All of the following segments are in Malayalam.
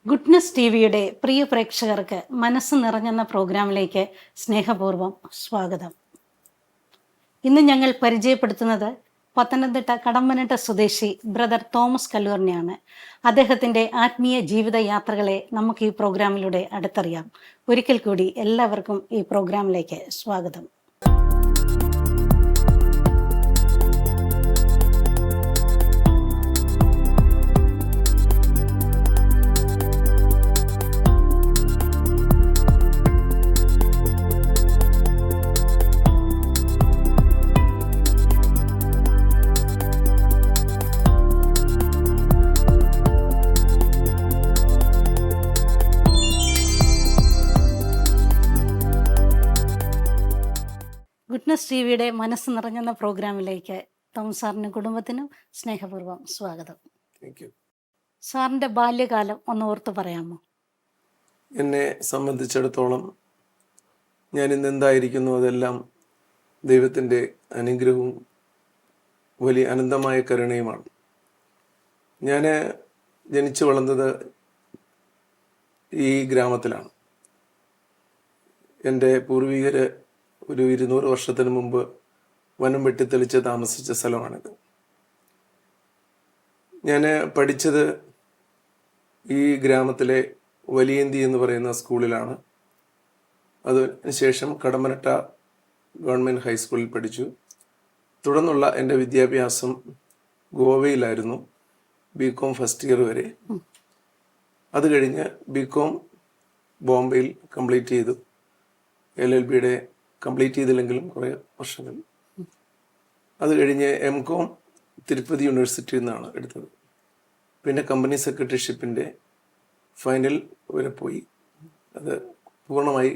ഗുഡ്നസ് ടി വിയുടെ പ്രിയ പ്രേക്ഷകർക്ക് മനസ്സ് നിറഞ്ഞെന്ന പ്രോഗ്രാമിലേക്ക് സ്നേഹപൂർവ്വം സ്വാഗതം. ഇന്ന് ഞങ്ങൾ പരിചയപ്പെടുത്തുന്നത് പത്തനംതിട്ട കടമ്പനിട്ട സ്വദേശി ബ്രദർ തോമസ് കല്ലൂരിനെയാണ്. അദ്ദേഹത്തിൻ്റെ ആത്മീയ ജീവിത യാത്രകളെ നമുക്ക് ഈ പ്രോഗ്രാമിലൂടെ അടുത്തറിയാം. ഒരിക്കൽ കൂടി എല്ലാവർക്കും ഈ പ്രോഗ്രാമിലേക്ക് സ്വാഗതം. ഗുഡ്നസ് ടി വിയുടെ മനസ്സ് നിറഞ്ഞെന്ന പ്രോഗ്രാമിലേക്ക് തോമസ് സാറിനും കുടുംബത്തിനും സ്നേഹപൂർവ്വം സ്വാഗതം. സാറിൻ്റെ ബാല്യകാലം ഒന്ന് ഓർത്ത് പറയാമോ? എന്നെ സംബന്ധിച്ചിടത്തോളം ഞാൻ ഇന്ന് എന്തായിരിക്കുന്നു അതെല്ലാം ദൈവത്തിൻ്റെ അനുഗ്രഹവും വലിയ അനന്തമായ കരുണയുമാണ്. ഞാൻ ജനിച്ചു വളർന്നത് ഈ ഗ്രാമത്തിലാണ്. എൻ്റെ പൂർവികർ ഒരു 200 വർഷത്തിന് മുമ്പ് വനം വെട്ടിത്തെളിച്ച് താമസിച്ച സ്ഥലമാണിത്. ഞാൻ പഠിച്ചത് ഈ ഗ്രാമത്തിലെ വലിയന്തി എന്ന് പറയുന്ന സ്കൂളിലാണ്. അതിനുശേഷം കടമ്പനിട്ട ഗവൺമെൻറ് ഹൈസ്കൂളിൽ പഠിച്ചു. തുടർന്നുള്ള എൻ്റെ വിദ്യാഭ്യാസം ഗോവയിലായിരുന്നു, ബികോം ഫസ്റ്റ് ഇയർ വരെ. അത് കഴിഞ്ഞ് ബികോം ബോംബെയിൽ കംപ്ലീറ്റ് ചെയ്തു. LLBയുടെ കംപ്ലീറ്റ് ചെയ്തില്ലെങ്കിലും കുറേ വർഷങ്ങൾ. അത് കഴിഞ്ഞ് MCOM തിരുപ്പതി യൂണിവേഴ്സിറ്റിയിൽ നിന്നാണ് എടുത്തത്. പിന്നെ കമ്പനി സെക്രട്ടറിഷിപ്പിൻ്റെ ഫൈനൽ വരെ പോയി. അത് പൂർണ്ണമായി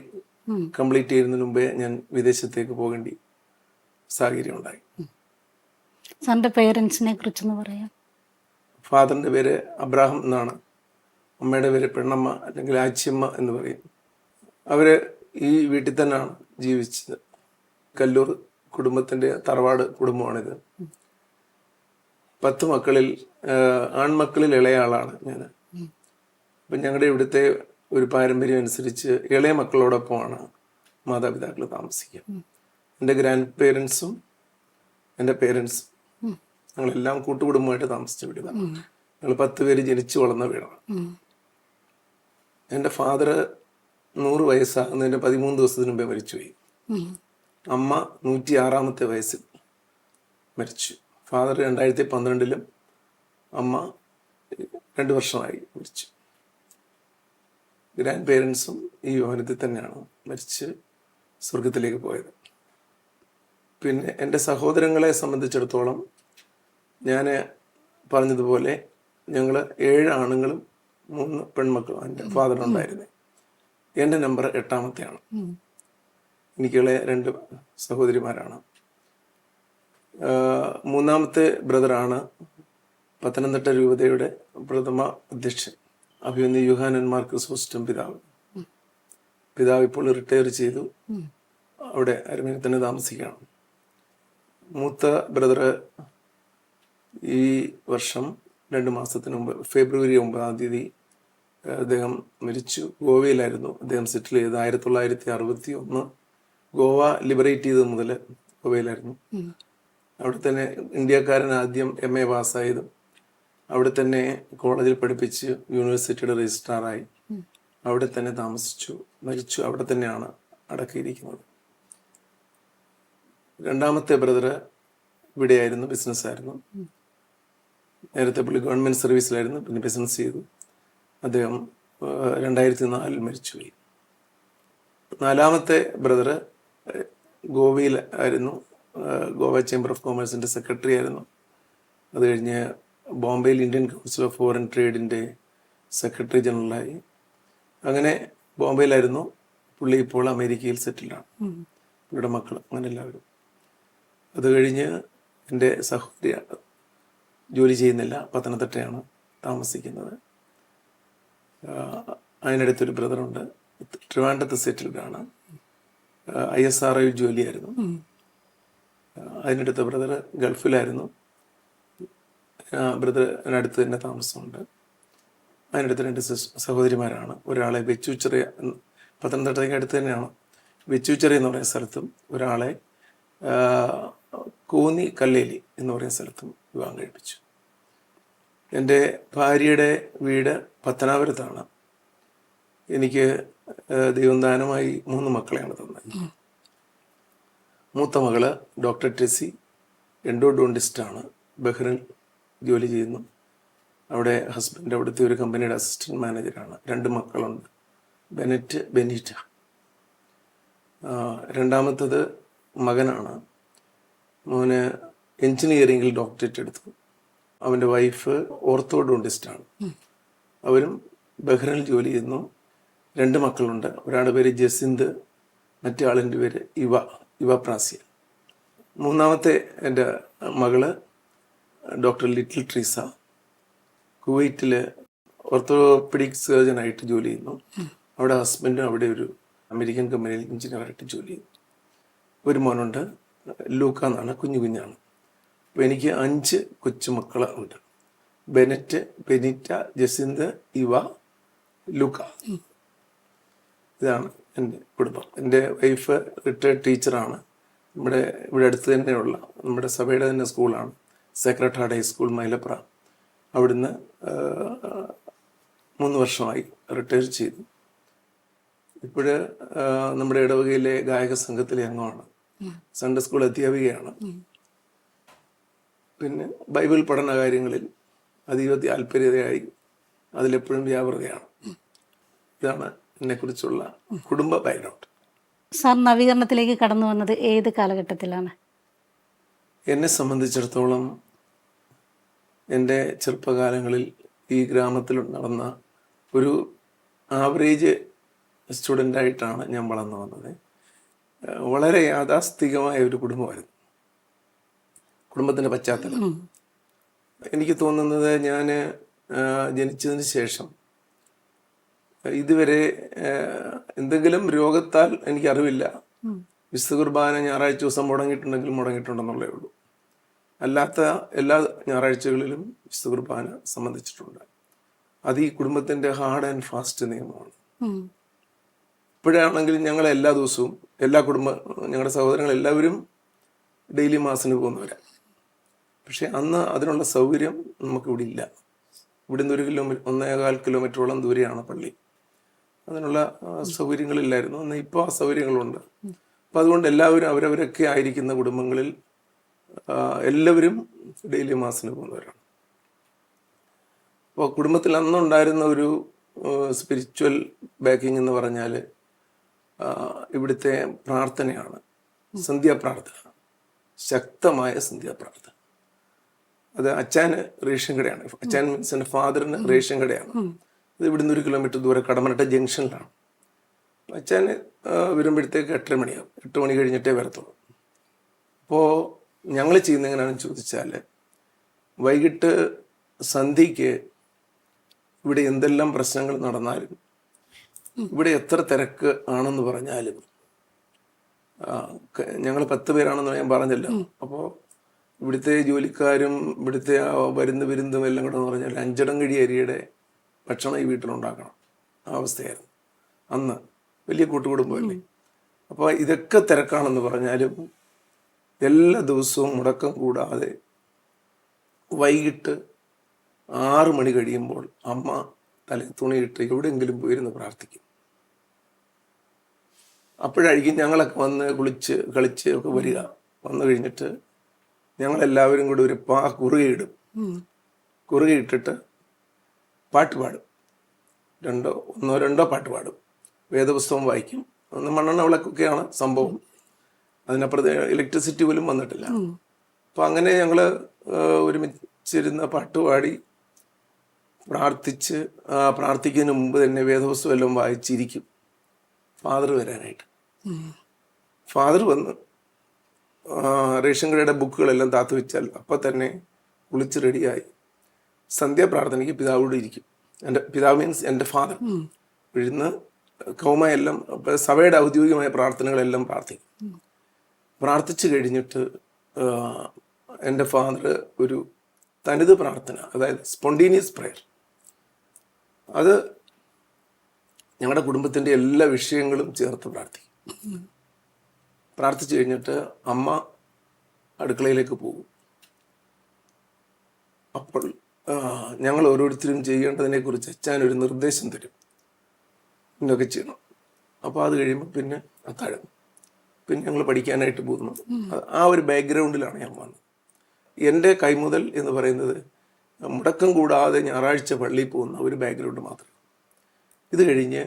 കംപ്ലീറ്റ് ചെയ്യുന്നതിന് മുമ്പേ ഞാൻ വിദേശത്തേക്ക് പോകേണ്ടി സാഹചര്യം ഉണ്ടായി. സാറിൻ്റെ പേരൻസിനെ കുറിച്ചൊന്ന് പറയാം. ഫാദറിൻ്റെ പേര് അബ്രാഹം എന്നാണ്. അമ്മയുടെ പേര് പെണ്ണമ്മ അല്ലെങ്കിൽ ആച്ചിയമ്മ എന്ന് പറയും. അവർ ഈ വീട്ടിൽ തന്നെയാണ് ജീവിച്ചത്. കല്ലൂർ കുടുംബത്തിൻ്റെ തറവാട് കുടുംബമാണിത്. 10 മക്കളിൽ ആൺമക്കളിൽ ഇളയ ആളാണ് ഞാൻ. അപ്പം ഞങ്ങളുടെ ഇവിടുത്തെ ഒരു പാരമ്പര്യം അനുസരിച്ച് ഇളയ മക്കളോടൊപ്പമാണ് മാതാപിതാക്കൾ താമസിക്കുക. എൻ്റെ ഗ്രാൻഡ് പേരൻസും എൻ്റെ പേരൻസും ഞങ്ങളെല്ലാം കൂട്ടുകുടുംബമായിട്ട് താമസിച്ച വീടാണ്. ഞങ്ങൾ 10 പേര് ജനിച്ചു വളർന്ന വീടാണ്. എൻ്റെ ഫാദർ 100 വയസ്സാകുന്നതിൻ്റെ 13 ദിവസത്തിന് മുമ്പേ മരിച്ചുപോയി. അമ്മ 106-ാമത്തെ വയസ്സിൽ മരിച്ചു. ഫാദർ 2012-ലും, അമ്മ 2 വർഷമായി മരിച്ചു. ഗ്രാൻഡ് പേരൻസും ഈ ഭവനത്തിൽ തന്നെയാണ് മരിച്ച് സ്വർഗത്തിലേക്ക് പോയത്. പിന്നെ എൻ്റെ സഹോദരങ്ങളെ സംബന്ധിച്ചിടത്തോളം ഞാൻ പറഞ്ഞതുപോലെ ഞങ്ങൾ 7 ആണുങ്ങളും 3 പെൺമക്കളും എൻ്റെ ഫാദറിനുണ്ടായിരുന്നത്. എൻ്റെ നമ്പർ 8-ാമത്തെയാണ്. എനിക്കുള്ള 2 സഹോദരിമാരാണ്. 3-ാമത്തെ ബ്രദറാണ് പത്തനംതിട്ട രൂപതയുടെ പ്രഥമ അധ്യക്ഷൻ അഭിമന്യ യൂഹാനൻ മാർ ക്രിസോസ്റ്റം പിതാവ്. പിതാവ് ഇപ്പോൾ റിട്ടയർ ചെയ്തു, അവിടെ അരമനയിൽ തന്നെ താമസിക്കുകയാണ്. മൂത്ത ബ്രദർ ഈ വർഷം 2 മാസത്തിന് മുമ്പ് ഫെബ്രുവരി 9-ാം തീയതി അദ്ദേഹം മരിച്ചു. ഗോവയിലായിരുന്നു അദ്ദേഹം സെറ്റിൽ ചെയ്തത്. 1961 ഗോവ ലിബറേറ്റ് ചെയ്തത് മുതൽ ഗോവയിലായിരുന്നു. അവിടെ തന്നെ ഇന്ത്യക്കാരൻ ആദ്യം MA പാസ്സായതും അവിടെ തന്നെ കോളേജിൽ പഠിപ്പിച്ച് യൂണിവേഴ്സിറ്റിയുടെ രജിസ്ട്രാറായി അവിടെ തന്നെ താമസിച്ചു. മരിച്ചു അവിടെ തന്നെയാണ് അടക്കിയിരിക്കുന്നത്. 2-ാമത്തെ ബ്രദർ ഇവിടെയായിരുന്നു, ബിസിനസ്സായിരുന്നു. നേരത്തെ പുള്ളി ഗവൺമെൻറ് സർവീസിലായിരുന്നു, പിന്നെ ബിസിനസ് ചെയ്തു. അദ്ദേഹം 2004-ൽ മരിച്ചുപോയി. 4-ാമത്തെ ബ്രദർ ഗോവയിൽ ആയിരുന്നു, ഗോവ ചേംബർ ഓഫ് കോമേഴ്സിൻ്റെ സെക്രട്ടറി ആയിരുന്നു. അത് കഴിഞ്ഞ് ബോംബെയിൽ ഇന്ത്യൻ കൗൺസിൽ ഓഫ് ഫോറിൻ ട്രേഡിൻ്റെ സെക്രട്ടറി ജനറലായി. അങ്ങനെ ബോംബെയിലായിരുന്നു പുള്ളി. ഇപ്പോൾ അമേരിക്കയിൽ സെറ്റിലാണ്, പുള്ളിയുടെ മക്കൾ, അങ്ങനെ എല്ലാവരും. അത് കഴിഞ്ഞ് എൻ്റെ സഹോദരി ജോലി ചെയ്യുന്നില്ല, പത്തനംതിട്ടയാണ് താമസിക്കുന്നത്. അതിനടുത്തൊരു ബ്രദറുണ്ട്, ട്രിവാൻഡ്രത്ത് സെറ്റിൽഡാണ്, ISRO ജോലിയായിരുന്നു. അതിനടുത്ത ബ്രദർ ഗൾഫിലായിരുന്നു. ബ്രദറിനടുത്ത് തന്നെ താമസമുണ്ട്. അതിനടുത്ത് 2 സഹോദരിമാരാണ്. ഒരാളെ വെച്ചൂച്ചിറ, പത്തനംതിട്ടയ്ക്ക് അടുത്ത് തന്നെയാണ്, വെച്ചൂച്ചിറ എന്ന് പറയുന്ന സ്ഥലത്തും, ഒരാളെ കോന്നി കല്ലേലി എന്ന് പറയുന്ന സ്ഥലത്തും വിവാഹം കഴിപ്പിച്ചു. എൻ്റെ ഭാര്യയുടെ വീട് പത്തനാപുരത്താണ്. എനിക്ക് ദൈവം ദാനമായി 3 മക്കളെയാണ് തന്നത്. മൂത്ത മകള് ഡോക്ടർ ടെസി, എൻഡോഡോണ്ടിസ്റ്റാണ്, ബഹ്റിൻ ജോലി ചെയ്യുന്നു. അവിടെ ഹസ്ബൻഡ് അവിടുത്തെ ഒരു കമ്പനിയുടെ അസിസ്റ്റൻറ്റ് മാനേജറാണ്. 2 മക്കളുണ്ട്, ബെനറ്റ്, ബെനീറ്റ. രണ്ടാമത്തത് മകനാണ്. മോന് എൻജിനീയറിംഗിൽ ഡോക്ടറേറ്റ് എടുത്തു. അവൻ്റെ വൈഫ് ഓർത്തോഡോണ്ടിസ്റ്റാണ്. അവരും ബഹ്റിനിൽ ജോലി ചെയ്യുന്നു. 2 മക്കളുണ്ട്. ഒരാളുടെ പേര് ജസിന്ത്, മറ്റേ ആളിൻ്റെ പേര് ഇവ പ്രാസ്യ. മൂന്നാമത്തെ എൻ്റെ മകള് ഡോക്ടർ ലിറ്റിൽ ട്രീസ, കുവൈറ്റിൽ ഓർത്തോപെഡിക് സർജനായിട്ട് ജോലി ചെയ്യുന്നു. അവിടെ ഹസ്ബൻഡും അവിടെ ഒരു അമേരിക്കൻ കമ്പനിയിൽ എഞ്ചിനീയറായിട്ട് ജോലി ചെയ്യുന്നു. ഒരു മോനുണ്ട്, ലൂക്ക എന്നാണ്, കുഞ്ഞാണ്. അപ്പോൾ എനിക്ക് 5 കൊച്ചുമക്കൾ ഉണ്ട്. ബെനറ്റ്, ബെനിറ്റ, ജസിന്ത്, ലൂക്ക. ഇതാണ് എൻ്റെ കുടുംബം. എൻ്റെ വൈഫ് റിട്ടയർഡ് ടീച്ചറാണ്. ഇവിടെ അടുത്ത് തന്നെയുള്ള നമ്മുടെ സഭയുടെ തന്നെ സ്കൂളാണ്, സേക്രഡ് ഹാർട്ട് ഹൈസ്കൂൾ, മൈലപ്ര. അവിടുന്ന് 3 വർഷമായി റിട്ടയർ ചെയ്തു. ഇപ്പോഴ് നമ്മുടെ ഇടവകയിലെ ഗായക സംഘത്തിലെ അംഗമാണ്. സൺഡേ സ്കൂൾ അധ്യാപികയാണ്. പിന്നെ ബൈബിൾ പഠന കാര്യങ്ങളിൽ അതീവ താല്പര്യതയായി അതിലെപ്പോഴും വ്യാപൃതയാണ്. ഇതാണ് എന്നെക്കുറിച്ചുള്ള കുടുംബ ബാക്ക്ഗ്രൗണ്ട്. സാർ നവീകരണത്തിലേക്ക് കടന്നു വന്നത് ഏത് കാലഘട്ടത്തിലാണ്? എന്നെ സംബന്ധിച്ചിടത്തോളം എൻ്റെ ചെറുപ്പകാലങ്ങളിൽ ഈ ഗ്രാമത്തിൽ നടന്ന ഒരു ആവറേജ് സ്റ്റുഡൻ്റായിട്ടാണ് ഞാൻ വളർന്നു വന്നത്. വളരെ യാഥാസ്ഥിതികമായ ഒരു കുടുംബമായിരുന്നു കുടുംബത്തിൻ്റെ പശ്ചാത്തലം. എനിക്ക് തോന്നുന്നത് ഞാൻ ജനിച്ചതിന് ശേഷം ഇതുവരെ എന്തെങ്കിലും രോഗത്താൽ എനിക്കറിവില്ല. വിശുദ്ധ കുർബാന ഞായറാഴ്ച ദിവസം മുടങ്ങിയിട്ടുണ്ടെങ്കിൽ മുടങ്ങിയിട്ടുണ്ടെന്നുള്ളേ ഉള്ളൂ. അല്ലാത്ത എല്ലാ ഞായറാഴ്ചകളിലും വിശുദ്ധ കുർബാന സംബന്ധിച്ചിട്ടുണ്ട്. അത് ഈ കുടുംബത്തിൻ്റെ ഹാർഡ് ആൻഡ് ഫാസ്റ്റ് നിയമമാണ്. ഇപ്പോഴാണെങ്കിൽ ഞങ്ങൾ എല്ലാ ദിവസവും ഞങ്ങളുടെ സഹോദരങ്ങളെല്ലാവരും ഡെയിലി മാസിന് പോകുന്നവരാണ്. പക്ഷെ അന്ന് അതിനുള്ള സൗകര്യം നമുക്കിവിടെ ഇല്ല. ഇവിടുന്ന് 1.25 കിലോമീറ്ററോളം ദൂരെയാണ് പള്ളി. അതിനുള്ള സൗകര്യങ്ങളില്ലായിരുന്നു. എന്നാൽ ഇപ്പോൾ ആ സൗകര്യങ്ങളുണ്ട്. അപ്പം അതുകൊണ്ട് എല്ലാവരും അവരവരൊക്കെ ആയിരിക്കുന്ന കുടുംബങ്ങളിൽ എല്ലാവരും ഡെയിലി മാസിന് പോകുന്നവരാണ്. അപ്പോൾ കുടുംബത്തിൽ അന്നുണ്ടായിരുന്ന ഒരു സ്പിരിച്വൽ ബാക്കിംഗ് എന്ന് പറഞ്ഞാൽ ഇവിടുത്തെ പ്രാർത്ഥനയാണ്, സന്ധ്യാപ്രാർത്ഥന, ശക്തമായ സന്ധ്യാപ്രാർത്ഥന. അത് അച്ചാന് റേഷൻ കടയാണ്. അച്ചാൻ മീൻസ് എൻ്റെ ഫാദറിന് റേഷൻ കടയാണ്. അത് ഇവിടുന്ന് 1 കിലോമീറ്റർ ദൂരെ കടമനട്ട ജംഗ്ഷനിലാണ്. അച്ചാന് വരുമ്പോഴത്തേക്ക് 8:30 മണിയാവും. 8 മണി കഴിഞ്ഞിട്ടേ വരത്തുള്ളൂ. അപ്പോൾ ഞങ്ങൾ ചെയ്യുന്ന എങ്ങനെയാണെന്ന് ചോദിച്ചാൽ, വൈകിട്ട് സന്ധ്യയ്ക്ക് ഇവിടെ എന്തെല്ലാം പ്രശ്നങ്ങൾ നടന്നാലും, ഇവിടെ എത്ര തിരക്ക് ആണെന്ന് പറഞ്ഞാലും, ഞങ്ങൾ 10 പേരാണെന്ന് ഞാൻ പറഞ്ഞല്ലോ. അപ്പോൾ ഇവിടുത്തെ ജോലിക്കാരും ഇവിടുത്തെ വരുന്നതും എല്ലാം കൂടെ എന്ന് പറഞ്ഞാൽ 5 ഇടങ്ങഴി അരിയുടെ ഭക്ഷണം ഈ വീട്ടിലുണ്ടാക്കണം. ആ അവസ്ഥയായിരുന്നു അന്ന്. വലിയ കൂട്ടുകുടുംബമല്ലേ. അപ്പോൾ ഇതൊക്കെ തിരക്കാണെന്ന് പറഞ്ഞാലും എല്ലാ ദിവസവും മുടക്കം കൂടാതെ വൈകിട്ട് 6 മണി കഴിയുമ്പോൾ അമ്മ തുണിയിട്ട് എവിടെയെങ്കിലും പോയിരുന്ന് പ്രാർത്ഥിക്കും. അപ്പോഴായിരിക്കും ഞങ്ങളൊക്കെ വന്ന് കുളിച്ച് കളിച്ച് ഒക്കെ വരിക. വന്നു കഴിഞ്ഞിട്ട് ഞങ്ങളെല്ലാവരും കൂടി ഒരു കുറുകയിടും. കുറുകയിട്ടിട്ട് പാട്ട് പാടും. 1-2 പാട്ട് പാടും. വേദപുസ്തകം വായിക്കും. അന്ന് മണ്ണെണ്ണ വിളക്കൊക്കെയാണ് സംഭവം. അതിനപ്പുറത്ത് ഇലക്ട്രിസിറ്റി പോലും വന്നിട്ടില്ല. അപ്പം അങ്ങനെ ഞങ്ങൾ ഒരുമിച്ചിരുന്ന പാട്ടുപാടി പ്രാർത്ഥിക്കുന്നതിന് മുമ്പ് തന്നെ വേദപുസ്തകം എല്ലാം വായിച്ചിരിക്കും ഫാദർ വരാനായിട്ട്. ഫാദർ വന്ന് റേഷൻ കടയുടെ ബുക്കുകളെല്ലാം താത്തു വെച്ചാൽ അപ്പം തന്നെ കുളിച്ച് റെഡിയായി സന്ധ്യാപ്രാർത്ഥനയ്ക്ക് പിതാവോട് ഇരിക്കും. പിതാവ് മീൻസ് എൻ്റെ ഫാദർ. ഇരുന്ന് കൗമയെല്ലാം സഭയുടെ ഔദ്യോഗികമായ പ്രാർത്ഥനകളെല്ലാം പ്രാർത്ഥിച്ചു കഴിഞ്ഞിട്ട് എൻ്റെ ഫാദർ ഒരു തനിത് പ്രാർത്ഥന, അതായത് സ്പോണ്ടേനിയസ് പ്രെയർ, അത് ഞങ്ങളുടെ കുടുംബത്തിൻ്റെ എല്ലാ വിഷയങ്ങളും ചേർത്ത് പ്രാർത്ഥിക്കും. പ്രാർത്ഥിച്ചു കഴിഞ്ഞിട്ട് അമ്മ അടുക്കളയിലേക്ക് പോകും. അപ്പോൾ ഞങ്ങൾ ഓരോരുത്തരും ചെയ്യേണ്ടതിനെക്കുറിച്ച് അച്ഛൻ ഒരു നിർദ്ദേശം തരും, ഇന്നൊക്കെ ചെയ്യണം. അപ്പോൾ അത് കഴിയുമ്പോൾ പിന്നെ അത്താഴം, പിന്നെ ഞങ്ങൾ പഠിക്കാനായിട്ട് പോകുന്നു. ആ ഒരു ബാക്ക്ഗ്രൗണ്ടിലാണ് ഞാൻ വന്നത്. എൻ്റെ കൈമുതൽ എന്ന് പറയുന്നത് മുടക്കം കൂടാതെ ഞായറാഴ്ച പള്ളിയിൽ പോകുന്ന ഒരു ബാക്ക്ഗ്രൗണ്ട് മാത്രം. ഇത് കഴിഞ്ഞ്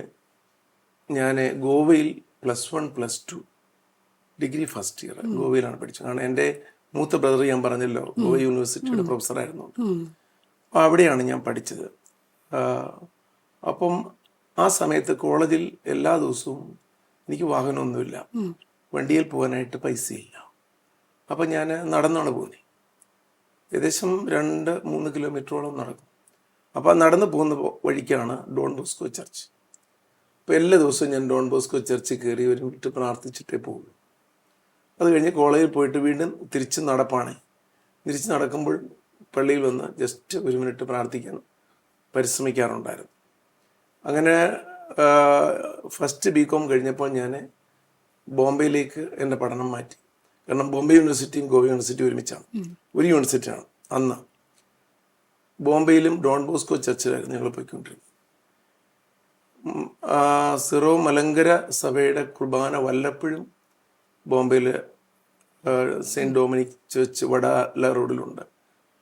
ഞാൻ ഗോവയിൽ +1 +2 ഡിഗ്രി ഫസ്റ്റ് ഇയർ ഗോവയിലാണ് പഠിച്ചത്. കാരണം എൻ്റെ മൂത്ത ബ്രദർ ഞാൻ പറഞ്ഞല്ലോ ഗോവ യൂണിവേഴ്സിറ്റിയുടെ പ്രൊഫസറായിരുന്നു. അപ്പോൾ അവിടെയാണ് ഞാൻ പഠിച്ചത്. അപ്പം ആ സമയത്ത് കോളേജിൽ എല്ലാ ദിവസവും എനിക്ക് വാഹനമൊന്നുമില്ല, വണ്ടിയിൽ പോകാനായിട്ട് പൈസയില്ല. അപ്പം ഞാൻ നടന്നാണ് പോകുന്നത്. ഏകദേശം 2-3 കിലോമീറ്ററോളം നടക്കും. അപ്പോൾ നടന്നു പോകുന്ന വഴിക്കാണ് ഡോൺ ബോസ്കോ ചർച്ച്. അപ്പോൾ എല്ലാ ദിവസവും ഞാൻ ഡോൺ ബോസ്കോ ചർച്ചിൽ കയറി ഒരു മിനിറ്റ് പ്രാർത്ഥിച്ചിട്ടേ പോകുള്ളൂ. അത് കഴിഞ്ഞ് കോളേജിൽ പോയിട്ട് വീണ്ടും തിരിച്ച് നടപ്പാണ്. തിരിച്ച് നടക്കുമ്പോൾ പള്ളിയിൽ വന്ന് ജസ്റ്റ് 1 മിനിറ്റ് പ്രാർത്ഥിക്കാൻ പരിശ്രമിക്കാറുണ്ടായിരുന്നു. അങ്ങനെ ഫസ്റ്റ് BCom കഴിഞ്ഞപ്പോൾ ഞാൻ ബോംബെയിലേക്ക് എൻ്റെ പഠനം മാറ്റി. കാരണം ബോംബെ യൂണിവേഴ്സിറ്റിയും ഗോവ യൂണിവേഴ്സിറ്റിയും ഒരുമിച്ചാണ്, ഒരു യൂണിവേഴ്സിറ്റിയാണ്. അന്ന് ബോംബെയിലും ഡോൺ ബോസ്കോ ചർച്ചിലായിരുന്നു ഞങ്ങൾ പോയിക്കൊണ്ടിരുന്നത്. സിറോ മലങ്കര സഭയുടെ കുർബാന വല്ലപ്പോഴും ബോംബെയിൽ സെയിൻറ്റ് ഡൊമിനിക് ചർച്ച് വഡാല റോഡിലുണ്ട്.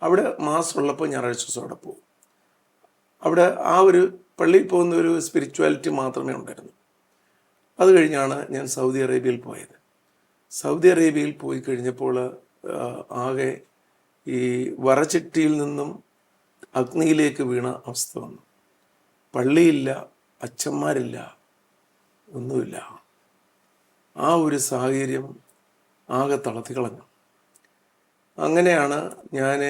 അവിടെ മാസം ഉള്ളപ്പോൾ ഞായറാഴ്ച ദിവസം അവിടെ പോകും. അവിടെ ആ ഒരു പള്ളിയിൽ പോകുന്ന ഒരു സ്പിരിച്വാലിറ്റി മാത്രമേ ഉണ്ടായിരുന്നു. അത് കഴിഞ്ഞാണ് ഞാൻ സൗദി അറേബ്യയിൽ പോയത്. സൗദി അറേബ്യയിൽ പോയി കഴിഞ്ഞപ്പോൾ ആകെ ഈ വറചട്ടിയിൽ നിന്നും അഗ്നിയിലേക്ക് വീണ അവസ്ഥ വന്നു. പള്ളിയില്ല, അച്ഛന്മാരില്ല, ഒന്നുമില്ല. ആ ഒരു സാഹചര്യം ആകെ തളർത്തി കളഞ്ഞു. അങ്ങനെയാണ് ഞാൻ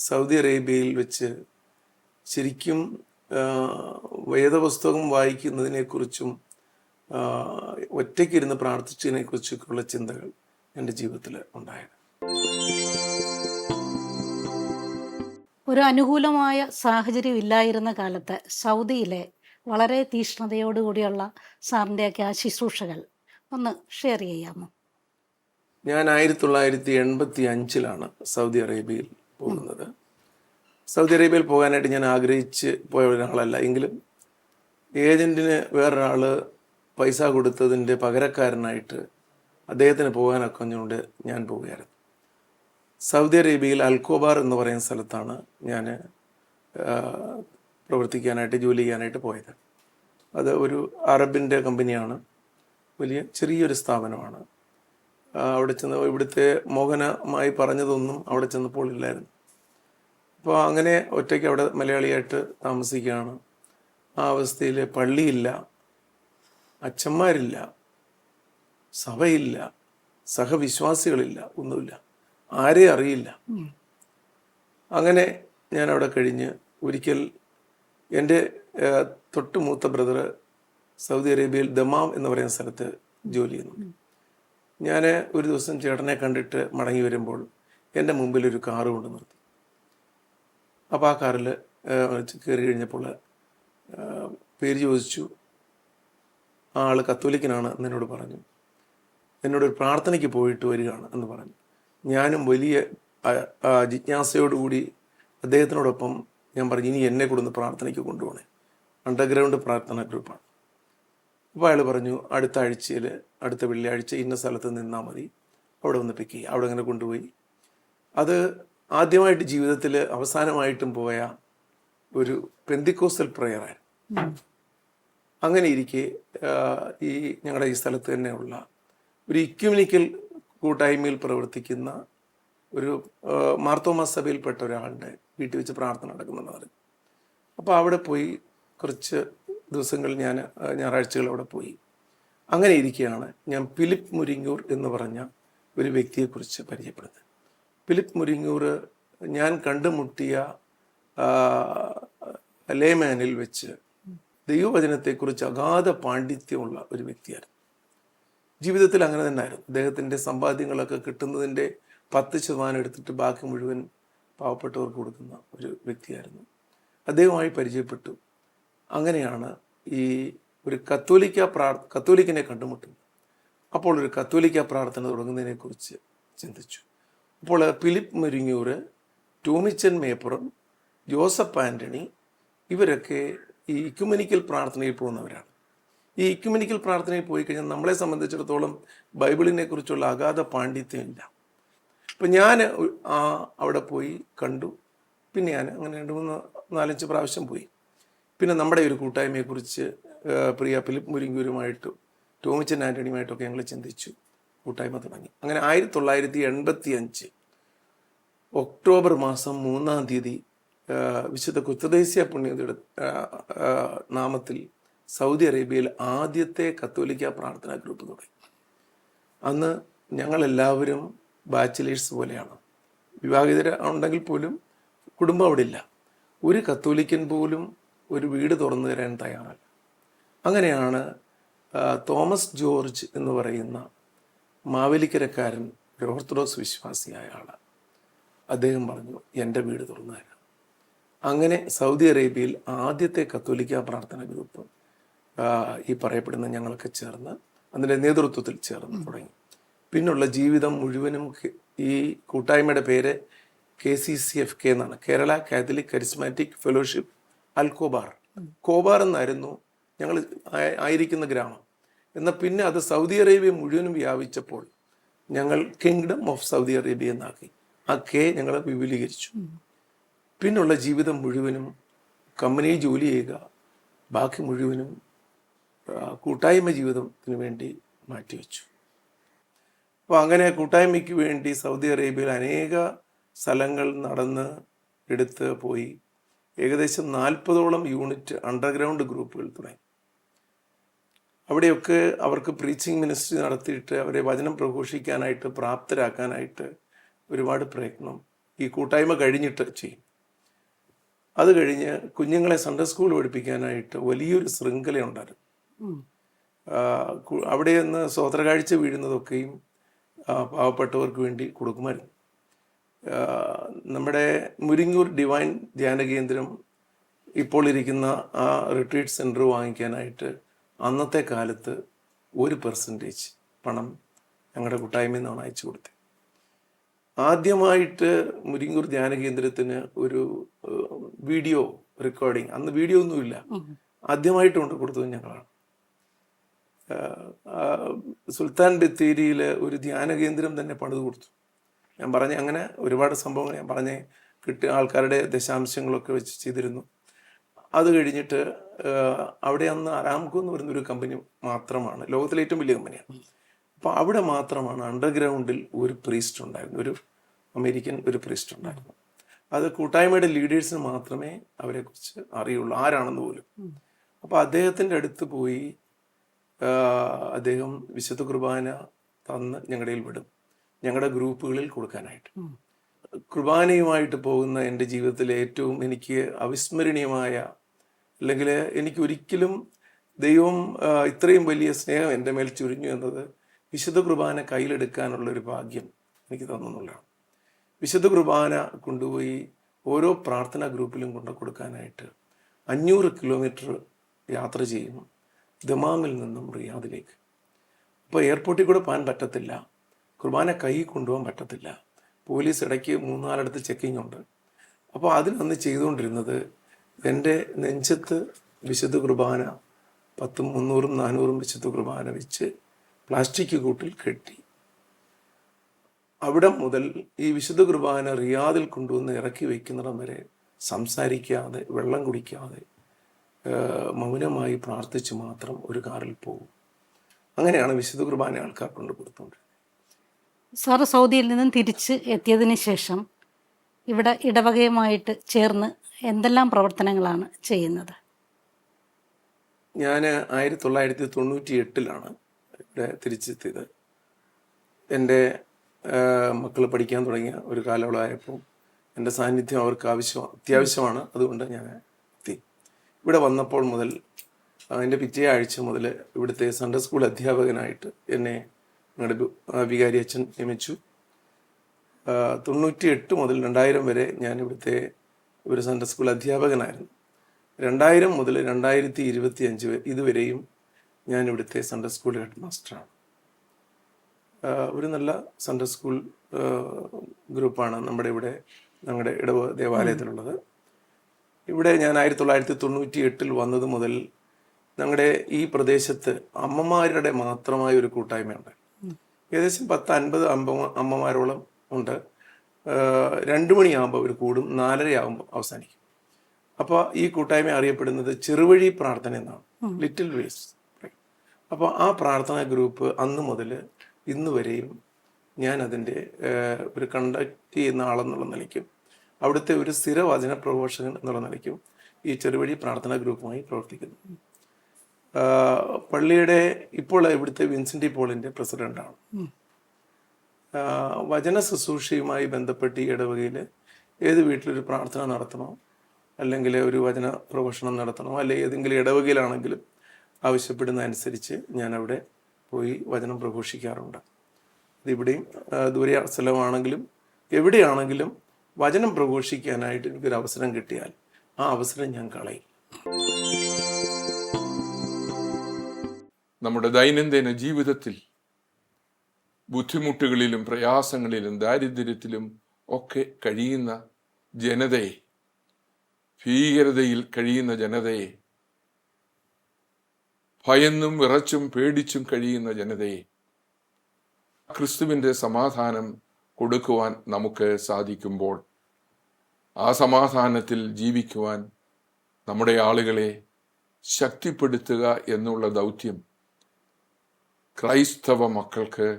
സൗദി അറേബ്യയിൽ വെച്ച് ശരിക്കും വേദപുസ്തകം വായിക്കുന്നതിനെക്കുറിച്ചും ഒറ്റയ്ക്കിരുന്ന് പ്രാർത്ഥിച്ചതിനെക്കുറിച്ചൊക്കെയുള്ള ചിന്തകൾ എൻ്റെ ജീവിതത്തിൽ ഉണ്ടായത്. ഒരു അനുകൂലമായ സാഹചര്യം ഇല്ലായിരുന്ന കാലത്ത് സൗദിയിലെ വളരെ തീഷ്ണതയോടുകൂടിയുള്ള സാറിൻ്റെയൊക്കെ ആ ശുശ്രൂഷകൾ ഒന്ന് ഷെയർ ചെയ്യാമോ? ഞാൻ 1985 സൗദി അറേബ്യയിൽ പോകുന്നത്. സൗദി അറേബ്യയിൽ പോകാനായിട്ട് ഞാൻ ആഗ്രഹിച്ച് പോയ ഒരാളല്ല. എങ്കിലും ഏജൻറ്റിന് വേറൊരാൾ പൈസ കൊടുത്തതിൻ്റെ പകരക്കാരനായിട്ട് അദ്ദേഹത്തിന് പോകാനൊക്കെ പറഞ്ഞുകൊണ്ട് ഞാൻ പോവുകയായിരുന്നു. സൗദി അറേബ്യയിൽ അൽക്കോബാർ എന്ന് പറയുന്ന സ്ഥലത്താണ് ഞാൻ പ്രവർത്തിക്കാനായിട്ട്, ജോലി ചെയ്യാനായിട്ട് പോയത്. അത് ഒരു അറബിൻ്റെ കമ്പനിയാണ്, ചെറിയൊരു സ്ഥാപനമാണ്. അവിടെ ചെന്ന് ഇവിടുത്തെ മോഹനമായി പറഞ്ഞതൊന്നും അവിടെ ചെന്നപ്പോൾ ഇല്ലായിരുന്നു. അപ്പോൾ അങ്ങനെ ഒറ്റയ്ക്ക് അവിടെ മലയാളിയായിട്ട് താമസിക്കുകയാണ്. ആ അവസ്ഥയിൽ പള്ളിയില്ല, അച്ഛന്മാരില്ല, സഭയില്ല, സഹവിശ്വാസികളില്ല, ഒന്നുമില്ല, ആരെയും അറിയില്ല. അങ്ങനെ ഞാൻ അവിടെ കഴിഞ്ഞ് ഒരിക്കൽ എൻ്റെ തൊട്ട് മൂത്ത ബ്രദർ സൗദി അറേബ്യയിൽ ദമാം എന്ന് പറയുന്ന സ്ഥലത്ത് ജോലി ചെയ്യുന്നു. ഞാൻ ഒരു ദിവസം ചേട്ടനെ കണ്ടിട്ട് മടങ്ങി വരുമ്പോൾ എൻ്റെ മുമ്പിൽ ഒരു കാറ് കൊണ്ട് നിർത്തി. അപ്പോൾ ആ കാറിൽ കയറി കഴിഞ്ഞപ്പോൾ പേര് ചോദിച്ചു. ആ ആൾ കത്തോലിക്കനാണ് എന്നോട് പറഞ്ഞു. എന്നോടൊരു പ്രാർത്ഥനയ്ക്ക് പോയിട്ട് വരികയാണ് എന്ന് പറഞ്ഞു. ഞാനും വലിയ ജിജ്ഞാസയോടുകൂടി അദ്ദേഹത്തിനോടൊപ്പം ഞാൻ പറഞ്ഞു, ഇനി എന്നെ കൂടെ ഒന്ന് പ്രാർത്ഥനയ്ക്ക് കൊണ്ടുപോകണേ. അണ്ടർഗ്രൗണ്ട് പ്രാർത്ഥന ഗ്രൂപ്പാണ്. അപ്പോൾ അയാൾ പറഞ്ഞു, അടുത്ത ആഴ്ചയിൽ, അടുത്ത വെള്ളിയാഴ്ച ഇന്ന സ്ഥലത്ത് നിന്നാൽ മതി, അവിടെ വന്ന് പിക്ക് ചെയ്യുക. അവിടെ അങ്ങനെ കൊണ്ടുപോയി. അത് ആദ്യമായിട്ട് ജീവിതത്തിൽ അവസാനമായിട്ടും പോയ ഒരു പെന്തിക്കോസ്റ്റൽ പ്രയറായിരുന്നു. അങ്ങനെ ഇരിക്കെ ഈ ഞങ്ങളുടെ ഈ സ്ഥലത്ത് തന്നെയുള്ള ഒരു ഇക്യുമെനിക്കൽ കൂട്ടായ്മയിൽ പ്രവർത്തിക്കുന്ന ഒരു മാർത്തോമാ സഭയിൽപ്പെട്ട ഒരാളുടെ വീട്ടിൽ വെച്ച് പ്രാർത്ഥന നടക്കുന്നുണ്ടെന്ന് പറഞ്ഞു. അപ്പോൾ അവിടെ പോയി കുറച്ച് ദിവസങ്ങൾ ഞായറാഴ്ചകൾ അവിടെ പോയി. അങ്ങനെ ഇരിക്കുകയാണ് ഞാൻ ഫിലിപ്പ് മുരിങ്ങൂർ എന്ന് പറഞ്ഞ ഒരു വ്യക്തിയെക്കുറിച്ച് പരിചയപ്പെടുന്നത്. ഫിലിപ്പ് മുരിങ്ങൂർ ഞാൻ കണ്ടുമുട്ടിയ ലേമാനിൽ വെച്ച് ദൈവവചനത്തെക്കുറിച്ച് അഗാധ പാണ്ഡിത്യമുള്ള ഒരു വ്യക്തിയായിരുന്നു. ജീവിതത്തിൽ അങ്ങനെ തന്നെ ആയിരുന്നു. അദ്ദേഹത്തിൻ്റെ സമ്പാദ്യങ്ങളൊക്കെ കിട്ടുന്നതിൻ്റെ 10% എടുത്തിട്ട് ബാക്കി മുഴുവൻ പാവപ്പെട്ടവർക്ക് കൊടുക്കുന്ന ഒരു വ്യക്തിയായിരുന്നു. അദ്ദേഹവുമായി പരിചയപ്പെട്ടു. അങ്ങനെയാണ് ഈ ഒരു കത്തോലിക്കിനെ കണ്ടുമുട്ടുന്നത്. അപ്പോൾ ഒരു കത്തോലിക്ക പ്രാർത്ഥന തുടങ്ങുന്നതിനെക്കുറിച്ച് ചിന്തിച്ചു. അപ്പോൾ ഫിലിപ്പ് മുരിങ്ങൂർ, ടോമിച്ചൻ മേപ്പുറം, ജോസഫ് ആൻ്റണി ഇവരൊക്കെ ഈ ഇക്യുമെനിക്കൽ പ്രാർത്ഥനയിൽ പോകുന്നവരാണ്. ഈ ഇക്യുമെനിക്കൽ പ്രാർത്ഥനയിൽ പോയി കഴിഞ്ഞാൽ നമ്മളെ സംബന്ധിച്ചിടത്തോളം ബൈബിളിനെ കുറിച്ചുള്ള അഗാധ പാണ്ഡിത്യമില്ല. അപ്പം ഞാൻ അവിടെ പോയി കണ്ടു. പിന്നെ ഞാൻ അങ്ങനെ 3-4-5 പ്രാവശ്യം പോയി. പിന്നെ നമ്മുടെ ഒരു കൂട്ടായ്മയെക്കുറിച്ച് പ്രിയ ഫിലിപ്പ് മുരിങ്ങൂരുമായിട്ടും ടോമിച്ചൻ ആൻ്റണിയുമായിട്ടൊക്കെ ഞങ്ങൾ ചിന്തിച്ചു, കൂട്ടായ്മ തുടങ്ങി. അങ്ങനെ 1985 ഒക്ടോബർ മാസം 3-ാം തീയതി വിശുദ്ധ കുത്തദേശിയ പുണ്യതയുടെ നാമത്തിൽ സൗദി അറേബ്യയിൽ ആദ്യത്തെ കത്തോലിക്ക പ്രാർത്ഥനാ ഗ്രൂപ്പ് തുടങ്ങി. അന്ന് ഞങ്ങളെല്ലാവരും ബാച്ചിലേഴ്സ് പോലെയാണ്. വിവാഹിതര ഉണ്ടെങ്കിൽ പോലും കുടുംബം അവിടെ ഇല്ല. ഒരു കത്തോലിക്കൻ പോലും ഒരു വീട് തുറന്നു തരാൻ തയ്യാറല്ല. അങ്ങനെയാണ് തോമസ് ജോർജ് എന്ന് പറയുന്ന മാവേലിക്കരക്കാരൻ, ഒരു ഓർത്തഡോക്സ് വിശ്വാസിയായ ആൾ, അദ്ദേഹം പറഞ്ഞു എൻ്റെ വീട് തുറന്നു തരാം. അങ്ങനെ സൗദി അറേബ്യയിൽ ആദ്യത്തെ കത്തോലിക്ക പ്രാർത്ഥന ഗ്രൂപ്പ് ഈ പറയപ്പെടുന്ന ഞങ്ങളൊക്കെ ചേർന്ന് അതിൻ്റെ നേതൃത്വത്തിൽ ചേർന്ന് തുടങ്ങി. പിന്നുള്ള ജീവിതം മുഴുവനും ഈ കൂട്ടായ്മയുടെ പേര് KCCFK എന്നാണ്, കേരള കാത്തലിക് കരിസ്മാറ്റിക് ഫെലോഷിപ്പ് അൽ കോബാർ. കോബാർ എന്നായിരുന്നു ഞങ്ങൾ ആയിരിക്കുന്ന ഗ്രാമം. എന്നാൽ പിന്നെ അത് സൗദി അറേബ്യ മുഴുവനും വ്യാപിച്ചപ്പോൾ ഞങ്ങൾ കിങ്ഡം ഓഫ് സൗദി അറേബ്യ എന്നാക്കി. ആ ഞങ്ങൾ വിപുലീകരിച്ചു. പിന്നുള്ള ജീവിതം മുഴുവനും കമ്പനിയിൽ ജോലി ചെയ്യുക, ബാക്കി മുഴുവനും കൂട്ടായ്മ ജീവിതത്തിന് വേണ്ടി മാറ്റിവെച്ചു. അപ്പോൾ അങ്ങനെ കൂട്ടായ്മയ്ക്ക് വേണ്ടി സൗദി അറേബ്യയിൽ അനേക സ്ഥലങ്ങൾ നടന്ന് എടുത്ത് പോയി. ഏകദേശം 40ഓളം യൂണിറ്റ് അണ്ടർഗ്രൗണ്ട് ഗ്രൂപ്പുകൾ തുടങ്ങി. അവിടെയൊക്കെ അവർക്ക് പ്രീച്ചിങ് മിനിസ്ട്രി നടത്തിയിട്ട് അവരെ വചനം പ്രഘോഷിക്കാനായിട്ട് പ്രാപ്തരാക്കാനായിട്ട് ഒരുപാട് പ്രയത്നം ഈ കൂട്ടായ്മ കഴിഞ്ഞിട്ട് ചെയ്യും. അത് കഴിഞ്ഞ് കുഞ്ഞുങ്ങളെ സൺഡേ സ്കൂൾ പഠിപ്പിക്കാനായിട്ട് വലിയൊരു ശൃംഖലയുണ്ടായിരുന്നു. അവിടെ നിന്ന് സ്വോത്രകാഴ്ച വീഴുന്നതൊക്കെയും പാവപ്പെട്ടവർക്ക് വേണ്ടി കൊടുക്കുമായിരുന്നു. നമ്മുടെ മുരിങ്ങൂർ ഡിവൈൻ ധ്യാന കേന്ദ്രം ഇപ്പോൾ ഇരിക്കുന്ന ആ റിട്രീറ്റ് സെൻറ്റർ വാങ്ങിക്കാനായിട്ട് അന്നത്തെ കാലത്ത് 1% പണം ഞങ്ങളുടെ കൂട്ടായ്മയിൽ നിന്നാണ് അയച്ചു കൊടുത്തത്. ആദ്യമായിട്ട് മുരിങ്ങൂർ ധ്യാന കേന്ദ്രത്തിന് ഒരു വീഡിയോ റെക്കോർഡിങ്, അന്ന് വീഡിയോ ഒന്നുമില്ല, ആദ്യമായിട്ട് കൊണ്ട് കൊടുത്തത് ഞങ്ങളാണ്. സുൽത്താൻ ബത്തേരിയിൽ ഒരു ധ്യാന കേന്ദ്രം തന്നെ പണിത് കൊടുത്തു. ഞാൻ പറഞ്ഞ അങ്ങനെ ഒരുപാട് സംഭവങ്ങൾ ഞാൻ പറഞ്ഞ് കിട്ടിയ ആൾക്കാരുടെ ദശാംശങ്ങളൊക്കെ വെച്ച് ചെയ്തിരുന്നു. അത് കഴിഞ്ഞിട്ട് അവിടെ അന്ന് അരാംകോ എന്ന് പറയുന്ന ഒരു കമ്പനി മാത്രമാണ്, ലോകത്തിലെ ഏറ്റവും വലിയ കമ്പനിയാണ്. അപ്പോൾ അവിടെ മാത്രമാണ് അണ്ടർഗ്രൗണ്ടിൽ ഒരു പ്രീസ്റ്റ് ഉണ്ടായിരുന്നു, ഒരു അമേരിക്കൻ ഒരു പ്രീസ്റ്റ് ഉണ്ടായിരുന്നു. അത് കൂട്ടായ്മയുടെ ലീഡേഴ്സിന് മാത്രമേ അവരെക്കുറിച്ച് അറിയുള്ളൂ, ആരാണെന്ന് പോലും. അപ്പോൾ അദ്ദേഹത്തിൻ്റെ അടുത്ത് പോയി അദ്ദേഹം വിശുദ്ധ കുർബാന തന്ന് ഞങ്ങളുടെ വിടും, ഞങ്ങളുടെ ഗ്രൂപ്പുകളിൽ കൊടുക്കാനായിട്ട്. കുർബാനയുമായിട്ട് പോകുന്ന എൻ്റെ ജീവിതത്തിലെ ഏറ്റവും എനിക്ക് അവിസ്മരണീയമായ, അല്ലെങ്കിൽ എനിക്ക് ഒരിക്കലും ദൈവം ഇത്രയും വലിയ സ്നേഹം എൻ്റെ മേൽ ചുരിഞ്ഞു എന്നത് വിശുദ്ധ കുർബാന കയ്യിലെടുക്കാനുള്ളൊരു ഭാഗ്യം എനിക്ക് തന്നുള്ളതാണ്. വിശുദ്ധ കുർബാന കൊണ്ടുപോയി ഓരോ പ്രാർത്ഥനാ ഗ്രൂപ്പിലും കൊണ്ടു കൊടുക്കാനായിട്ട് 500 കിലോമീറ്റർ യാത്ര ചെയ്യും ദമാമിൽ നിന്നും റിയാദിലേക്ക്. അപ്പോൾ എയർപോർട്ടിൽ കൂടെ പോകാൻ പറ്റത്തില്ല, കുർബാന കൈ കൊണ്ടുപോകാൻ പറ്റത്തില്ല, പോലീസ് ഇടയ്ക്ക് 3-4 ചെക്കിംഗ് ഉണ്ട്. അപ്പോൾ അതിനന്ന് ചെയ്തുകൊണ്ടിരുന്നത് എൻ്റെ നെഞ്ചത്ത് വിശുദ്ധ കുർബാന 300-400 വിശുദ്ധ കുർബാന വെച്ച് പ്ലാസ്റ്റിക് കൂട്ടിൽ കെട്ടി അവിടെ മുതൽ ഈ വിശുദ്ധ കുർബാന റിയാദിൽ കൊണ്ടുവന്ന് ഇറക്കി വയ്ക്കുന്നിടം വരെ സംസാരിക്കാതെ, വെള്ളം കുടിക്കാതെ, മൗനമായി പ്രാർത്ഥിച്ച് മാത്രം ഒരു കാറിൽ പോകും. അങ്ങനെയാണ് വിശുദ്ധ കുർബാന ആൾക്കാർ കൊണ്ട് കൊടുത്തുകൊണ്ടിരുന്നത്. സാറ് സൗദിയിൽ നിന്നും തിരിച്ച് എത്തിയതിന് ശേഷം ഇവിടെ ഇടവകയുമായിട്ട് ചേർന്ന് എന്തെല്ലാം പ്രവർത്തനങ്ങളാണ് ചെയ്യുന്നത്? ഞാൻ 1998 ഇവിടെ തിരിച്ചെത്തിയത്. എൻ്റെ മക്കൾ പഠിക്കാൻ തുടങ്ങിയ ഒരു കാലയളവായപ്പോൾ എൻ്റെ സാന്നിധ്യം അവർക്ക് അത്യാവശ്യമാണ്. അതുകൊണ്ട് ഞാൻ എത്തി. ഇവിടെ വന്നപ്പോൾ മുതൽ എൻ്റെ പിറ്റേ ആഴ്ച മുതൽ ഇവിടുത്തെ സൺഡേ സ്കൂൾ അധ്യാപകനായിട്ട് എന്നെ ഞങ്ങളുടെ വികാരി അച്ഛൻ നിയമിച്ചു. 98 മുതൽ 2000 വരെ ഞാൻ ഇവിടുത്തെ ഒരു സൺഡേ സ്കൂൾ അധ്യാപകനായിരുന്നു. 2000 മുതൽ 2025 ഇതുവരെയും ഞാൻ ഇവിടുത്തെ സൺഡേ സ്കൂൾ ഹെഡ് മാസ്റ്ററാണ്. ഒരു നല്ല സൺഡേ സ്കൂൾ ഗ്രൂപ്പാണ് ഞങ്ങളുടെ ഇടവ ദേവാലയത്തിലുള്ളത്. ഇവിടെ ഞാൻ 1998 വന്നത് മുതൽ ഞങ്ങളുടെ ഈ പ്രദേശത്ത് അമ്മമാരുടെ മാത്രമായ ഒരു കൂട്ടായ്മയുണ്ട്. ഏകദേശം 10-50 അമ്മമാരോളം ഉണ്ട്. 2 മണിയാകുമ്പോൾ അവർ കൂടും, 4:30 ആകുമ്പോൾ അവസാനിക്കും. അപ്പോൾ ഈ കൂട്ടായ്മ അറിയപ്പെടുന്നത് ചെറുവഴി പ്രാർത്ഥന എന്നാണ്, ലിറ്റിൽ വേസ്. അപ്പോൾ ആ പ്രാർത്ഥനാ ഗ്രൂപ്പ് അന്ന് മുതൽ ഇന്ന് വരെയും ഞാൻ അതിൻ്റെ ഒരു കണ്ടക്ട് ചെയ്യുന്ന ആളെന്നുള്ള നിലയ്ക്കും അവിടുത്തെ ഒരു സ്ഥിര വചന പ്രഘോഷകൻ എന്നുള്ള നിലയ്ക്കും ഈ ചെറുവഴി പ്രാർത്ഥനാ ഗ്രൂപ്പുമായി പ്രവർത്തിക്കുന്നു. പള്ളിയുടെ ഇപ്പോൾ ഇവിടുത്തെ വിൻസെൻ്റ് പോളിൻ്റെ പ്രസിഡൻ്റാണ്. വചന ശുശ്രൂഷയുമായി ബന്ധപ്പെട്ട് ഈ ഇടവകയിൽ ഏത് വീട്ടിലൊരു പ്രാർത്ഥന നടത്തണോ, അല്ലെങ്കിൽ ഒരു വചന പ്രഘോഷണം നടത്തണോ, അല്ലെങ്കിൽ ഏതെങ്കിലും ഇടവകയിലാണെങ്കിലും ആവശ്യപ്പെടുന്ന അനുസരിച്ച് ഞാൻ അവിടെ പോയി വചനം പ്രഘോഷിക്കാറുണ്ട്. ഇതിവിടെയും ദൂരെ സ്ഥലമാണെങ്കിലും എവിടെയാണെങ്കിലും വചനം പ്രഘോഷിക്കാനായിട്ട് എനിക്കൊരു അവസരം കിട്ടിയാൽ ആ അവസരം ഞാൻ കളയും. നമ്മുടെ ദൈനംദിന ജീവിതത്തിൽ ബുദ്ധിമുട്ടുകളിലും പ്രയാസങ്ങളിലും ദാരിദ്ര്യത്തിലും ഒക്കെ കഴിയുന്ന ജനതയെ, ഭീകരതയിൽ കഴിയുന്ന ജനതയെ, ഭയന്നും വിറച്ചും പേടിച്ചും കഴിയുന്ന ജനതയെ ക്രിസ്തുവിൻ്റെ സമാധാനം കൊടുക്കുവാൻ നമുക്ക് സാധിക്കുമ്പോൾ ആ സമാധാനത്തിൽ ജീവിക്കുവാൻ നമ്മുടെ ആളുകളെ ശക്തിപ്പെടുത്തുക എന്നുള്ള ദൗത്യം ക്രൈസ്തവ മക്കൾക്ക്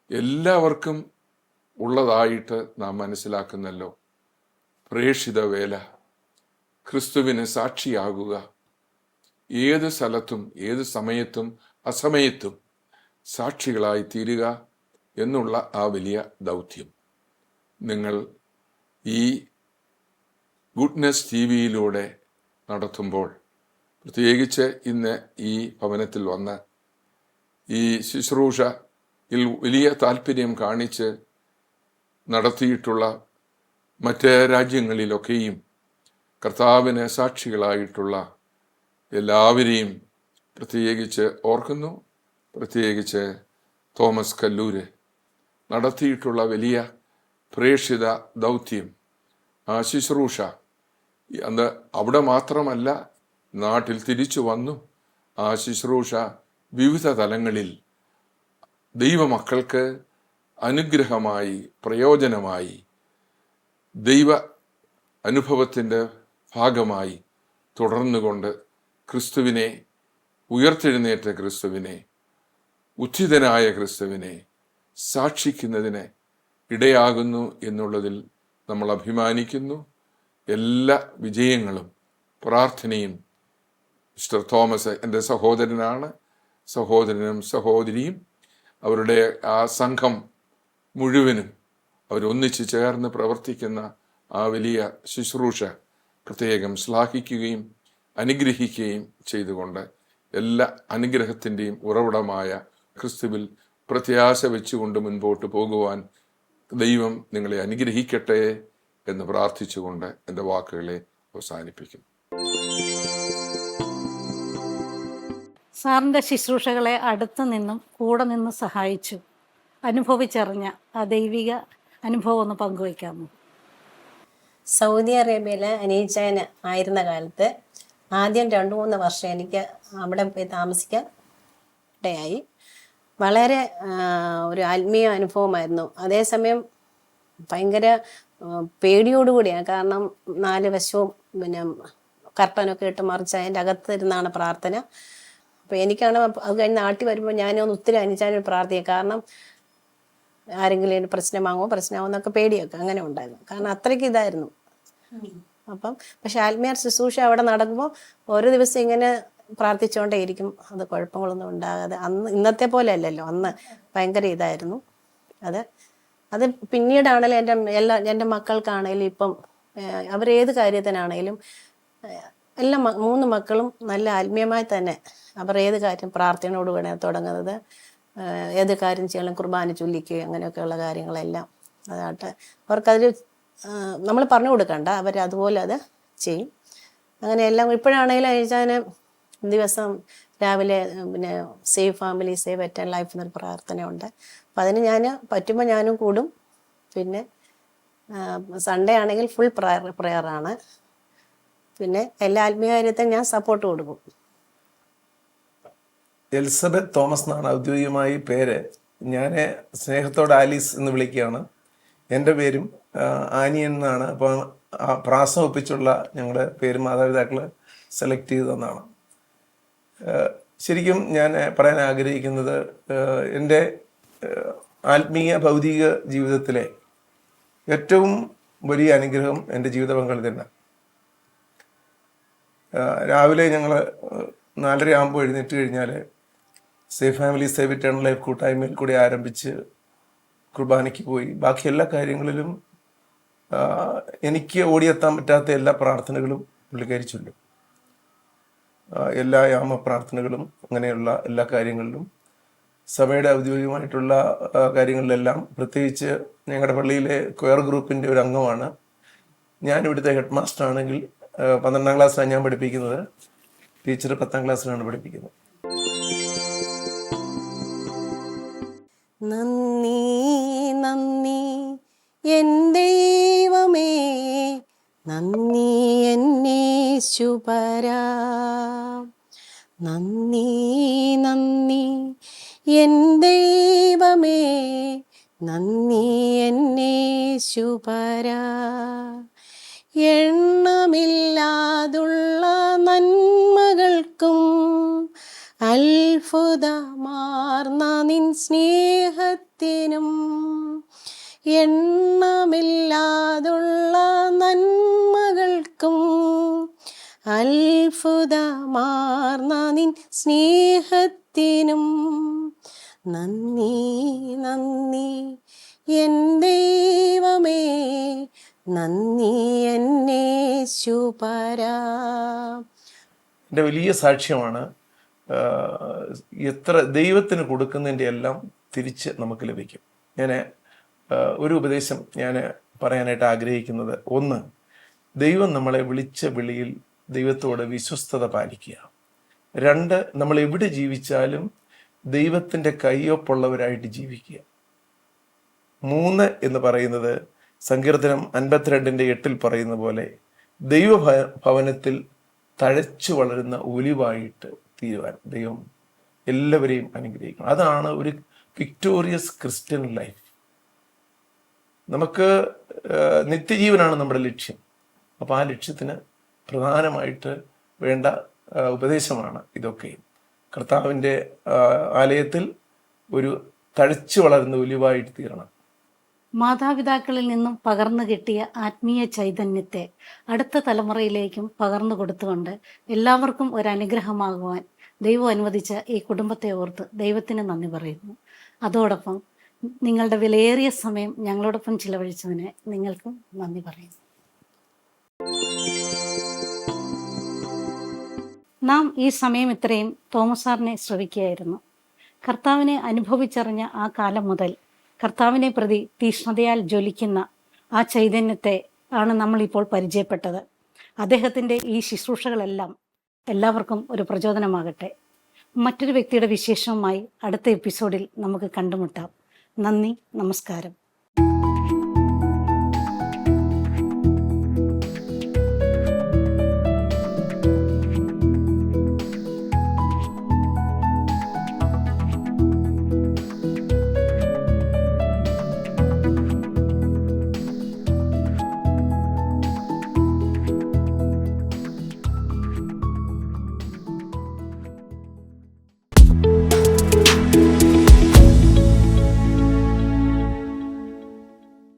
എല്ലാവർക്കും ഉള്ളതായിട്ട് നാം മനസ്സിലാക്കുന്നല്ലോ. പ്രേക്ഷിത വേല, ക്രിസ്തുവിന് സാക്ഷിയാകുക, ഏത് സ്ഥലത്തും ഏത് സമയത്തും അസമയത്തും സാക്ഷികളായി തീരുക എന്നുള്ള ആ വലിയ ദൗത്യം നിങ്ങൾ ഈ ഗുഡ്നെസ് TV-യിലൂടെ നടത്തുമ്പോൾ, പ്രത്യേകിച്ച് ഇന്ന് ഈ ഭവനത്തിൽ വന്ന് ഈ ശുശ്രൂഷയിൽ വലിയ താല്പര്യം കാണിച്ച് നടത്തിയിട്ടുള്ള മറ്റ് രാജ്യങ്ങളിലൊക്കെയും കർത്താവിന് സാക്ഷികളായിട്ടുള്ള എല്ലാവരെയും പ്രത്യേകിച്ച് ഓർക്കുന്നു. പ്രത്യേകിച്ച് തോമസ് കല്ലൂര് നടത്തിയിട്ടുള്ള വലിയ പ്രേക്ഷിത ദൗത്യം, ആ ശുശ്രൂഷ അന്ന് അവിടെ മാത്രമല്ല, നാട്ടിൽ തിരിച്ചു വന്നു ആ ശുശ്രൂഷ വിവിധ തലങ്ങളിൽ ദൈവമക്കൾക്ക് അനുഗ്രഹമായി, പ്രയോജനമായി, ദൈവ അനുഭവത്തിൻ്റെ ഭാഗമായി തുടർന്നുകൊണ്ട് ക്രിസ്തുവിനെ, ഉയർത്തെഴുന്നേറ്റ ക്രിസ്തുവിനെ, ഉത്ഥിതനായ ക്രിസ്തുവിനെ സാക്ഷിക്കുന്നതിന് ഇടയാകുന്നു എന്നുള്ളതിൽ നമ്മൾ അഭിമാനിക്കുന്നു. എല്ലാ വിജയങ്ങളും പ്രാർത്ഥനയും മിസ്റ്റർ തോമസ് എൻ്റെ സഹോദരനാണ്, സഹോദരനും സഹോദരിയും അവരുടെ ആ സംഘം മുഴുവനും അവരൊന്നിച്ച് ചേർന്ന് പ്രവർത്തിക്കുന്ന ആ വലിയ ശുശ്രൂഷ പ്രത്യേകം ശ്ലാഘിക്കുകയും അനുഗ്രഹിക്കുകയും ചെയ്തുകൊണ്ട് എല്ലാ അനുഗ്രഹത്തിൻ്റെയും ഉറവിടമായ ക്രിസ്തുവിൽ പ്രത്യാശ വെച്ചുകൊണ്ട് മുൻപോട്ട് പോകുവാൻ ദൈവം നിങ്ങളെ അനുഗ്രഹിക്കട്ടെ എന്ന് പ്രാർത്ഥിച്ചുകൊണ്ട് എൻ്റെ വാക്കുകളെ അവസാനിപ്പിക്കും. സാറിൻ്റെ ശുശ്രൂഷകളെ അടുത്തു നിന്നും കൂടെ നിന്ന് സഹായിച്ചു അനുഭവിച്ചറിഞ്ഞ ആ ദൈവിക അനുഭവം ഒന്ന് പങ്കുവയ്ക്കാമോ? സൗദി അറേബ്യയിൽ അനീച്ചായന് ആയിരുന്ന കാലത്ത് ആദ്യം 2-3 വർഷം എനിക്ക് അവിടെ പോയി താമസിക്കാൻ ഇടയായി. വളരെ ഒരു ആത്മീയ അനുഭവമായിരുന്നു. അതേസമയം ഭയങ്കര പേടിയോടുകൂടിയാണ്. കാരണം 4 വശവും പിന്നെ കർട്ടനൊക്കെ ഇട്ട് മറിച്ച് അതിൻ്റെ അകത്തിരുന്നാണ് പ്രാർത്ഥന. അപ്പോൾ എനിക്കാണ് അത് കഴിഞ്ഞ് നാട്ടിൽ വരുമ്പോൾ ഞാനൊന്ന് ഒത്തിരി അനിച്ചാനും പ്രാർത്ഥിക്കുക. കാരണം ആരെങ്കിലും പ്രശ്നമാകുമോ എന്നൊക്കെ പേടിയൊക്കെ അങ്ങനെ ഉണ്ടായിരുന്നു. കാരണം അത്രയ്ക്ക് ഇതായിരുന്നു. അപ്പം പക്ഷെ ആത്മീയ ശുശ്രൂഷ അവിടെ നടക്കുമ്പോൾ ഓരോ ദിവസം ഇങ്ങനെ പ്രാർത്ഥിച്ചുകൊണ്ടേ ഇരിക്കും. അത് കുഴപ്പങ്ങളൊന്നും ഉണ്ടാകാതെ. അന്ന് ഇന്നത്തെ പോലെ അല്ലല്ലോ, അന്ന് ഭയങ്കര ഇതായിരുന്നു. അത് പിന്നീടാണേലും എൻ്റെ മക്കൾക്കാണേലും ഇപ്പം അവരേത് കാര്യത്തിനാണേലും എല്ലാ 3 മക്കളും നല്ല ആത്മീയമായി തന്നെ അവർ ഏത് കാര്യം പ്രാർത്ഥനയോട് കൂടെ തുടങ്ങുന്നത്. ഏത് കാര്യം ചെയ്യണം കുർബാന ചൊല്ലിക്കുക അങ്ങനെയൊക്കെയുള്ള കാര്യങ്ങളെല്ലാം അതായിട്ട് അവർക്കതിൽ നമ്മൾ പറഞ്ഞു കൊടുക്കണ്ട, അവരതുപോലെ അത് ചെയ്യും. അങ്ങനെ എല്ലാം ഇപ്പോഴാണെങ്കിലും അനിച്ചാന് ദിവസം രാവിലെ പിന്നെ സേവ് ഫാമിലി സേവ് എറ്റേൺ ലൈഫ് എന്നൊരു പ്രാർത്ഥനയുണ്ട്. അപ്പം അതിന് ഞാൻ പറ്റുമ്പോൾ ഞാനും കൂടും. പിന്നെ സൺഡേ ആണെങ്കിൽ ഫുൾ പ്രെയറാണ്. പിന്നെ എല്ലാ ആത്മീയ കാര്യത്തിനും ഞാൻ സപ്പോർട്ട് കൊടുക്കും. എലിസബത്ത് തോമസ് എന്നാണ് ഔദ്യോഗികമായി പേര്. ഞാൻ സ്നേഹത്തോടെ ആലീസ് എന്ന് വിളിക്കുകയാണ്. എൻ്റെ പേരും ആനിയൻ എന്നാണ്. അപ്പോൾ പ്രാസം ഒപ്പിച്ചുള്ള ഞങ്ങളുടെ പേര് മാതാപിതാക്കൾ സെലക്ട് ചെയ്ത് തന്നാണ്. ശരിക്കും ഞാൻ പറയാൻ ആഗ്രഹിക്കുന്നത് എൻ്റെ ആത്മീയ ഭൗതിക ജീവിതത്തിലെ ഏറ്റവും വലിയ അനുഗ്രഹം എൻ്റെ ജീവിത പങ്കാളി തന്നെ. രാവിലെ ഞങ്ങൾ 4:30 ആകുമ്പോൾ എഴുന്നേറ്റ് കഴിഞ്ഞാൽ സേഫ് ഫാമിലി സേവ് എറ്റേൺ ലൈഫ് കൂട്ടായ്മയിൽ കൂടി ആരംഭിച്ച് കുർബാനയ്ക്ക് പോയി ബാക്കി എല്ലാ കാര്യങ്ങളിലും എനിക്ക് ഓടിയെത്താൻ പറ്റാത്ത എല്ലാ പ്രാർത്ഥനകളും പുള്ളിക്കാരി ചൊല്ലും. എല്ലാ യാമ പ്രാർത്ഥനകളും അങ്ങനെയുള്ള എല്ലാ കാര്യങ്ങളിലും സഭയുടെ ഔദ്യോഗികമായിട്ടുള്ള കാര്യങ്ങളിലെല്ലാം, പ്രത്യേകിച്ച് ഞങ്ങളുടെ പള്ളിയിലെ ക്വയർ ഗ്രൂപ്പിൻ്റെ ഒരു അംഗമാണ്. ഞാൻ ഇവിടുത്തെ ഹെഡ് മാസ്റ്റർ ആണെങ്കിൽ 12ാം ക്ലാസ്സിലാണ് ഞാൻ പഠിപ്പിക്കുന്നത്. ടീച്ചർ 10ാം ക്ലാസ്സിലാണ് പഠിപ്പിക്കുന്നത്. നന്ദി നന്ദി എൻ ദൈവമേ, നന്ദി എന്നേശുപരാ. നന്ദി നന്ദി എൻ ദൈവമേ, നന്ദി എന്നേശുപരാ. എണ്ണമില്ലാതുള്ള നന്മകൾക്കും അത്ഭുതമാർന്ന നിൻ സ്നേഹത്തിനും, എണ്ണമില്ലാതുള്ള നന്മകൾക്കും അത്ഭുതമാർന്ന നിൻ സ്നേഹത്തിനും നന്ദി നന്ദി എൻ ദൈവമേ, നന്ദി എന്നേശുപരാ. എൻ്റെ വലിയ സാക്ഷ്യമാണ്. എത്ര ദൈവത്തിന് കൊടുക്കുന്നതിൻ്റെ എല്ലാം തിരിച്ച് നമുക്ക് ലഭിക്കും. ഞാൻ ഒരു ഉപദേശം ഞാൻ പറയാനായിട്ട് ആഗ്രഹിക്കുന്നത്, ഒന്ന്, ദൈവം നമ്മളെ വിളിച്ച വിളിയിൽ ദൈവത്തോട് വിശ്വസ്തത പാലിക്കുക. 2, നമ്മൾ എവിടെ ജീവിച്ചാലും ദൈവത്തിൻ്റെ കയ്യൊപ്പുള്ളവരായിട്ട് ജീവിക്കുക. 3 എന്ന് പറയുന്നത് സങ്കീർത്തനം 52:8 പറയുന്ന പോലെ ദൈവഭവനത്തിൽ തഴച്ചു വളരുന്ന ഒലിവായിട്ട് തീരുവാൻ ദൈവം എല്ലാവരെയും അനുഗ്രഹിക്കണം. അതാണ് ഒരു വിക്ടോറിയസ് ക്രിസ്ത്യൻ ലൈഫ്. നമുക്ക് നിത്യജീവനാണ് നമ്മുടെ ലക്ഷ്യം. അപ്പോൾ ആ ലക്ഷ്യത്തിന് പ്രധാനമായിട്ട് വേണ്ട ഉപദേശമാണ് ഇതൊക്കെ. കർത്താവിൻ്റെ ആലയത്തിൽ ഒരു തഴച്ചു വളരുന്ന ഒലിവായിട്ട് തീരണം. മാതാപിതാക്കളിൽ നിന്നും പകർന്നു കിട്ടിയ ആത്മീയ ചൈതന്യത്തെ അടുത്ത തലമുറയിലേക്കും പകർന്നു കൊടുത്തുകൊണ്ട് എല്ലാവർക്കും ഒരു അനുഗ്രഹമാകുവാൻ ദൈവം അനുവദിച്ച ഈ കുടുംബത്തെ ഓർത്ത് ദൈവത്തിന് നന്ദി പറയുന്നു. അതോടൊപ്പം നിങ്ങളുടെ വിലയേറിയ സമയം ഞങ്ങളോടൊപ്പം ചിലവഴിച്ചതിന് നിങ്ങൾക്കും നന്ദി പറയുന്നു. നാം ഈ സമയം ഇത്രയും തോമസ് സാറിനെ ശ്രവിക്കുകയായിരുന്നു. കർത്താവിനെ അനുഭവിച്ചറിഞ്ഞ ആ കാലം മുതൽ കർത്താവിനെ പ്രതി തീഷ്ണതയാൽ ജ്വലിക്കുന്ന ആ ചൈതന്യത്തെ ആണ് നമ്മളിപ്പോൾ പരിചയപ്പെട്ടത്. അദ്ദേഹത്തിൻ്റെ ഈ ശുശ്രൂഷകളെല്ലാം എല്ലാവർക്കും ഒരു പ്രചോദനമാകട്ടെ. മറ്റൊരു വ്യക്തിയുടെ വിശേഷവുമായി അടുത്ത എപ്പിസോഡിൽ നമുക്ക് കണ്ടുമുട്ടാം. നന്ദി, നമസ്കാരം.